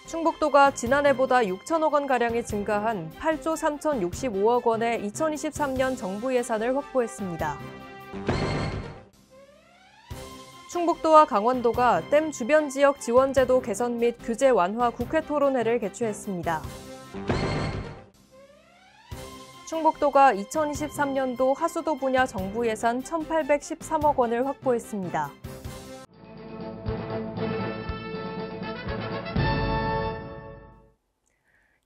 충북도가 지난해보다 6천억 원가량이 증가한 8조 3,065억 원의 2023년 정부 예산을 확보했습니다. 충북도와 강원도가 댐 주변 지역 지원제도 개선 및 규제 완화 국회 토론회를 개최했습니다. 충북도가 2023년도 하수도 분야 정부 예산 1,813억 원을 확보했습니다.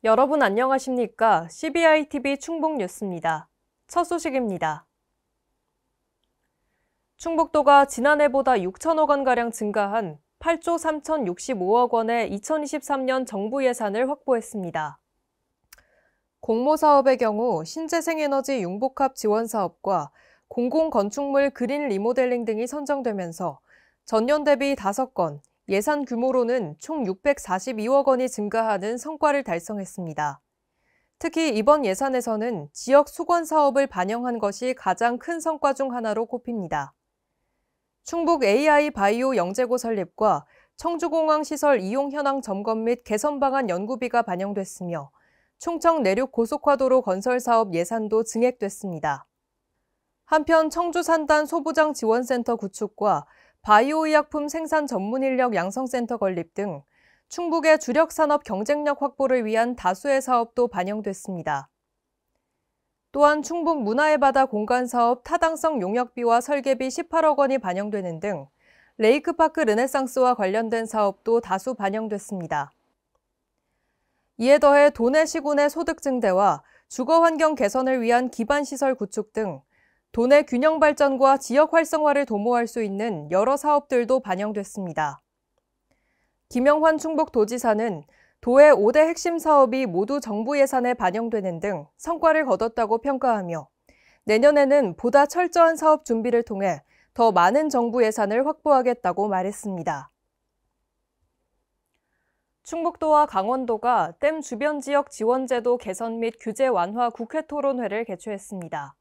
여러분 안녕하십니까? CBI-TV 충북뉴스입니다. 첫 소식입니다. 충북도가 지난해보다 6천억 원가량 증가한 8조 3,065억 원의 2023년 정부 예산을 확보했습니다. 공모사업의 경우 신재생에너지 융복합 지원사업과 공공건축물 그린 리모델링 등이 선정되면서 전년 대비 5건, 예산 규모로는 총 642억 원이 증가하는 성과를 달성했습니다. 특히 이번 예산에서는 지역 수건 사업을 반영한 것이 가장 큰 성과 중 하나로 꼽힙니다. 충북 AI 바이오 영재고 설립과 청주공항 시설 이용 현황 점검 및 개선 방안 연구비가 반영됐으며 충청 내륙 고속화도로 건설 사업 예산도 증액됐습니다. 한편 청주 산단 소부장 지원센터 구축과 바이오 의약품 생산 전문 인력 양성센터 건립 등 충북의 주력 산업 경쟁력 확보를 위한 다수의 사업도 반영됐습니다. 또한 충북 문화의 바다 공간 사업 타당성 용역비와 설계비 18억 원이 반영되는 등 레이크파크 르네상스와 관련된 사업도 다수 반영됐습니다. 이에 더해 도내 시군의 소득 증대와 주거 환경 개선을 위한 기반시설 구축 등 도내 균형 발전과 지역 활성화를 도모할 수 있는 여러 사업들도 반영됐습니다. 김영환 충북도지사는 도의 5대 핵심 사업이 모두 정부 예산에 반영되는 등 성과를 거뒀다고 평가하며 내년에는 보다 철저한 사업 준비를 통해 더 많은 정부 예산을 확보하겠다고 말했습니다. 충북도와 강원도가 댐 주변 지역 지원제도 개선 및 규제 완화 국회 토론회를 개최했습니다.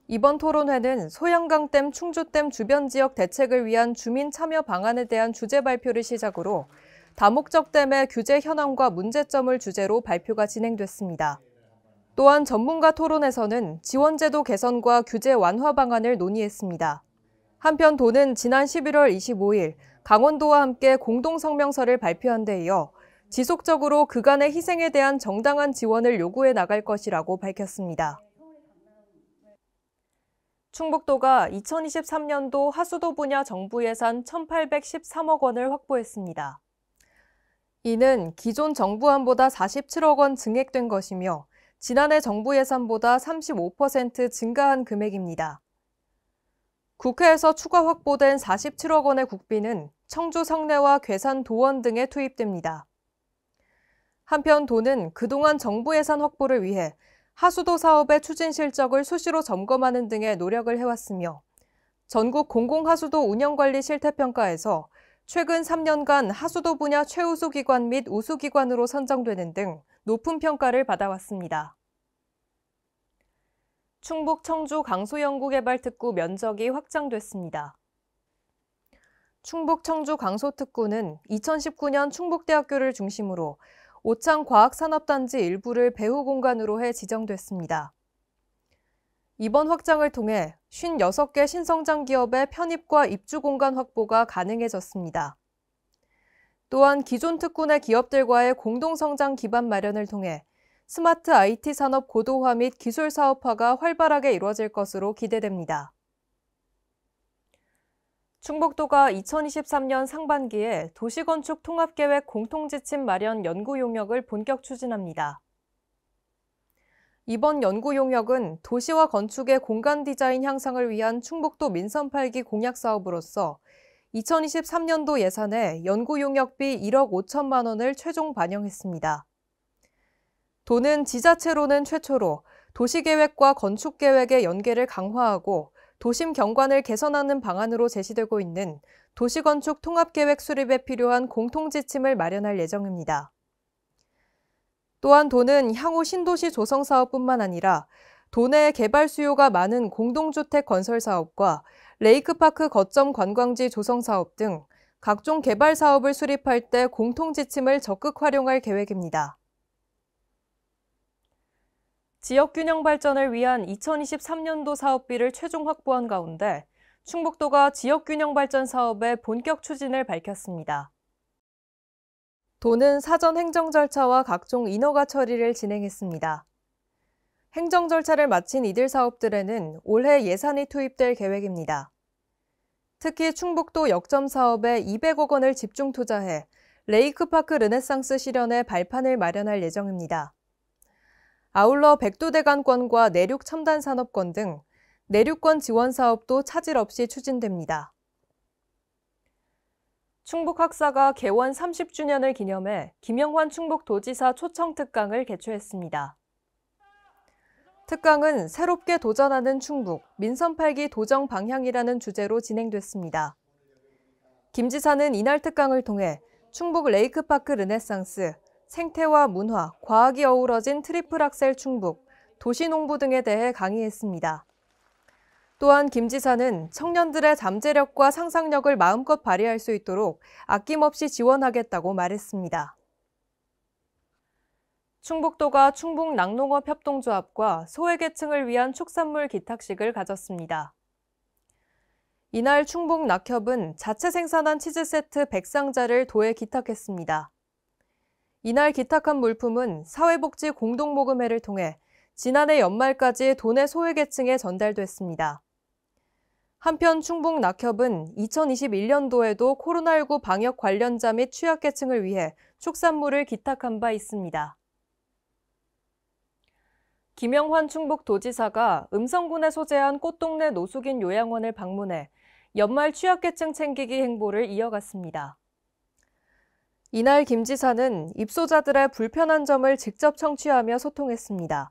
이번 토론회는 소양강댐 충주댐 주변 지역 대책을 위한 주민 참여 방안에 대한 주제 발표를 시작으로 다목적 댐의 규제 현황과 문제점을 주제로 발표가 진행됐습니다. 또한 전문가 토론에서는 지원제도 개선과 규제 완화 방안을 논의했습니다. 한편 도는 지난 11월 25일 강원도와 함께 공동성명서를 발표한 데 이어 지속적으로 그간의 희생에 대한 정당한 지원을 요구해 나갈 것이라고 밝혔습니다. 충북도가 2023년도 하수도 분야 정부 예산 1,813억 원을 확보했습니다. 이는 기존 정부안보다 47억 원 증액된 것이며 지난해 정부 예산보다 35% 증가한 금액입니다. 국회에서 추가 확보된 47억 원의 국비는 청주 성내와 괴산 도원 등에 투입됩니다. 한편 도는 그동안 정부 예산 확보를 위해 하수도 사업의 추진 실적을 수시로 점검하는 등의 노력을 해왔으며 전국 공공하수도 운영관리 실태평가에서 최근 3년간 하수도 분야 최우수 기관 및 우수 기관으로 선정되는 등 높은 평가를 받아왔습니다. 충북 청주 강소연구개발특구 면적이 확장됐습니다. 충북 청주 강소특구는 2019년 충북대학교를 중심으로 오창 과학산업단지 일부를 배후 공간으로 해 지정됐습니다. 이번 확장을 통해 56개 신성장 기업의 편입과 입주 공간 확보가 가능해졌습니다. 또한 기존 특구 내 기업들과의 공동성장 기반 마련을 통해 스마트 IT 산업 고도화 및 기술 사업화가 활발하게 이루어질 것으로 기대됩니다. 충북도가 2023년 상반기에 도시건축 통합계획 공통지침 마련 연구 용역을 본격 추진합니다. 이번 연구 용역은 도시와 건축의 공간 디자인 향상을 위한 충북도 민선 8기 공약 사업으로서 2023년도 예산에 연구 용역비 1억 5천만 원을 최종 반영했습니다. 도는 지자체로는 최초로 도시계획과 건축계획의 연계를 강화하고 도심 경관을 개선하는 방안으로 제시되고 있는 도시건축 통합계획 수립에 필요한 공통지침을 마련할 예정입니다. 또한 도는 향후 신도시 조성 사업뿐만 아니라 도내의 개발 수요가 많은 공동주택 건설 사업과 레이크파크 거점 관광지 조성 사업 등 각종 개발 사업을 수립할 때 공통 지침을 적극 활용할 계획입니다. 지역 균형 발전을 위한 2023년도 사업비를 최종 확보한 가운데 충북도가 지역 균형 발전 사업의 본격 추진을 밝혔습니다. 도는 사전 행정 절차와 각종 인허가 처리를 진행했습니다. 행정 절차를 마친 이들 사업들에는 올해 예산이 투입될 계획입니다. 특히 충북도 역점 사업에 200억 원을 집중 투자해 레이크파크 르네상스 실현에 발판을 마련할 예정입니다. 아울러 백두대간권과 내륙첨단산업권 등 내륙권 지원 사업도 차질 없이 추진됩니다. 충북학사가 개원 30주년을 기념해 김영환 충북도지사 초청특강을 개최했습니다. 특강은 새롭게 도전하는 충북, 민선 8기 도정 방향이라는 주제로 진행됐습니다. 김 지사는 이날 특강을 통해 충북 레이크파크 르네상스, 생태와 문화, 과학이 어우러진 트리플 악셀 충북, 도시농부 등에 대해 강의했습니다. 또한 김 지사는 청년들의 잠재력과 상상력을 마음껏 발휘할 수 있도록 아낌없이 지원하겠다고 말했습니다. 충북도가 충북 낙농업 협동조합과 소외계층을 위한 축산물 기탁식을 가졌습니다. 이날 충북 낙협은 자체 생산한 치즈 세트 100상자를 도에 기탁했습니다. 이날 기탁한 물품은 사회복지 공동모금회를 통해 지난해 연말까지 도내 소외계층에 전달됐습니다. 한편 충북 낙협은 2021년도에도 코로나19 방역 관련자 및 취약계층을 위해 축산물을 기탁한 바 있습니다. 김영환 충북도지사가 음성군에 소재한 꽃동네 노숙인 요양원을 방문해 연말 취약계층 챙기기 행보를 이어갔습니다. 이날 김 지사는 입소자들의 불편한 점을 직접 청취하며 소통했습니다.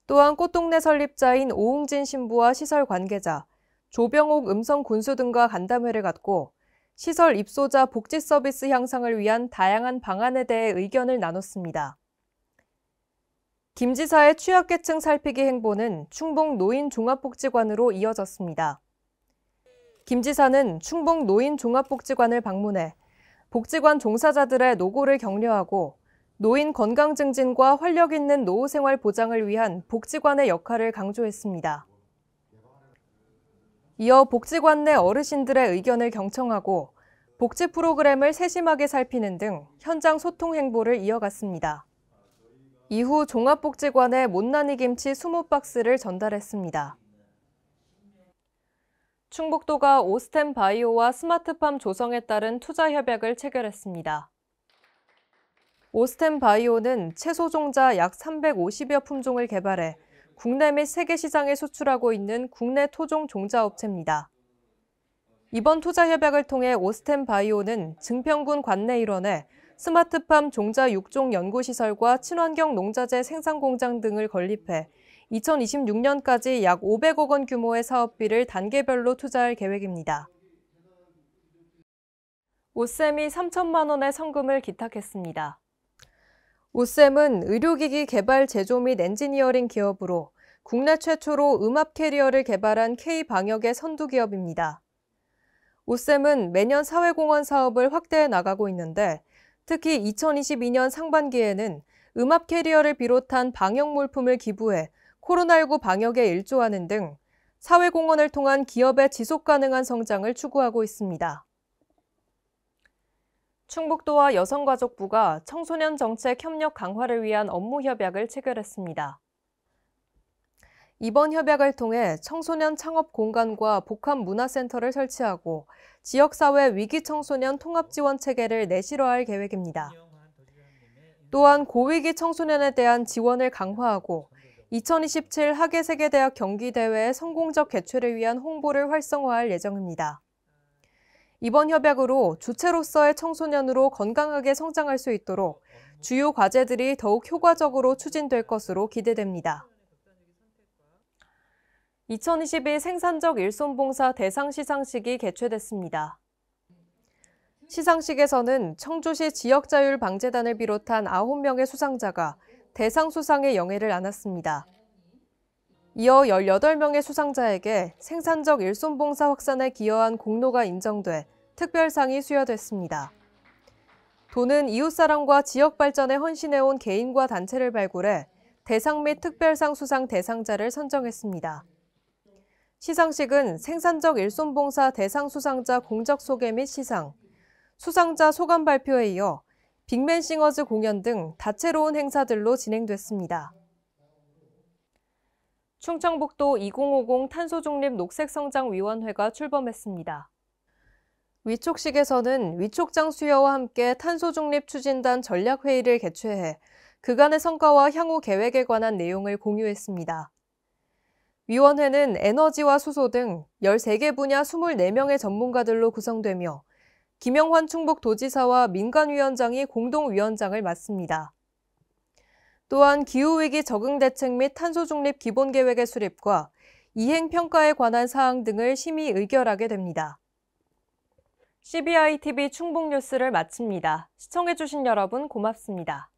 또한 꽃동네 설립자인 오웅진 신부와 시설 관계자, 조병옥 음성군수 등과 간담회를 갖고 시설 입소자 복지 서비스 향상을 위한 다양한 방안에 대해 의견을 나눴습니다. 김 지사의 취약계층 살피기 행보는 충북 노인종합복지관으로 이어졌습니다. 김 지사는 충북 노인종합복지관을 방문해 복지관 종사자들의 노고를 격려하고 노인 건강 증진과 활력 있는 노후 생활 보장을 위한 복지관의 역할을 강조했습니다. 이어 복지관 내 어르신들의 의견을 경청하고 복지 프로그램을 세심하게 살피는 등 현장 소통 행보를 이어갔습니다. 이후 종합복지관에 못난이 김치 20박스를 전달했습니다. 충북도가 오스템 바이오와 스마트팜 조성에 따른 투자 협약을 체결했습니다. 오스템 바이오는 채소 종자 약 350여 품종을 개발해 국내 및 세계 시장에 수출하고 있는 국내 토종 종자 업체입니다. 이번 투자 협약을 통해 오스템 바이오는 증평군 관내 일원에 스마트팜 종자 6종 연구시설과 친환경 농자재 생산 공장 등을 건립해 2026년까지 약 500억 원 규모의 사업비를 단계별로 투자할 계획입니다. 오셈이 3천만 원의 성금을 기탁했습니다. 오셈은 의료기기 개발 제조 및 엔지니어링 기업으로 국내 최초로 음압 캐리어를 개발한 K방역의 선두 기업입니다. 오셈은 매년 사회공헌 사업을 확대해 나가고 있는데 특히 2022년 상반기에는 음압 캐리어를 비롯한 방역 물품을 기부해 코로나19 방역에 일조하는 등 사회공헌을 통한 기업의 지속가능한 성장을 추구하고 있습니다. 충북도와 여성가족부가 청소년 정책 협력 강화를 위한 업무 협약을 체결했습니다. 이번 협약을 통해 청소년 창업 공간과 복합 문화센터를 설치하고 지역사회 위기 청소년 통합지원 체계를 내실화할 계획입니다. 또한 고위기 청소년에 대한 지원을 강화하고 2027 하계세계대학 경기대회의 성공적 개최를 위한 홍보를 활성화할 예정입니다. 이번 협약으로 주체로서의 청소년으로 건강하게 성장할 수 있도록 주요 과제들이 더욱 효과적으로 추진될 것으로 기대됩니다. 2022 생산적 일손봉사 대상 시상식이 개최됐습니다. 시상식에서는 청주시 지역자율방재단을 비롯한 9명의 수상자가 대상 수상의 영예를 안았습니다. 이어 18명의 수상자에게 생산적 일손봉사 확산에 기여한 공로가 인정돼 특별상이 수여됐습니다. 도는 이웃사랑과 지역 발전에 헌신해온 개인과 단체를 발굴해 대상 및 특별상 수상 대상자를 선정했습니다. 시상식은 생산적 일손봉사 대상 수상자 공적 소개 및 시상, 수상자 소감 발표에 이어 빅맨싱어즈 공연 등 다채로운 행사들로 진행됐습니다. 충청북도 2050 탄소중립 녹색성장위원회가 출범했습니다. 위촉식에서는 위촉장 수여와 함께 탄소중립 추진단 전략회의를 개최해 그간의 성과와 향후 계획에 관한 내용을 공유했습니다. 위원회는 에너지와 수소 등 13개 분야 24명의 전문가들로 구성되며 김영환 충북도지사와 민관위원장이 공동위원장을 맡습니다. 또한 기후위기 적응대책 및 탄소중립 기본계획의 수립과 이행평가에 관한 사항 등을 심의 의결하게 됩니다. CBI TV 충북뉴스를 마칩니다. 시청해주신 여러분 고맙습니다.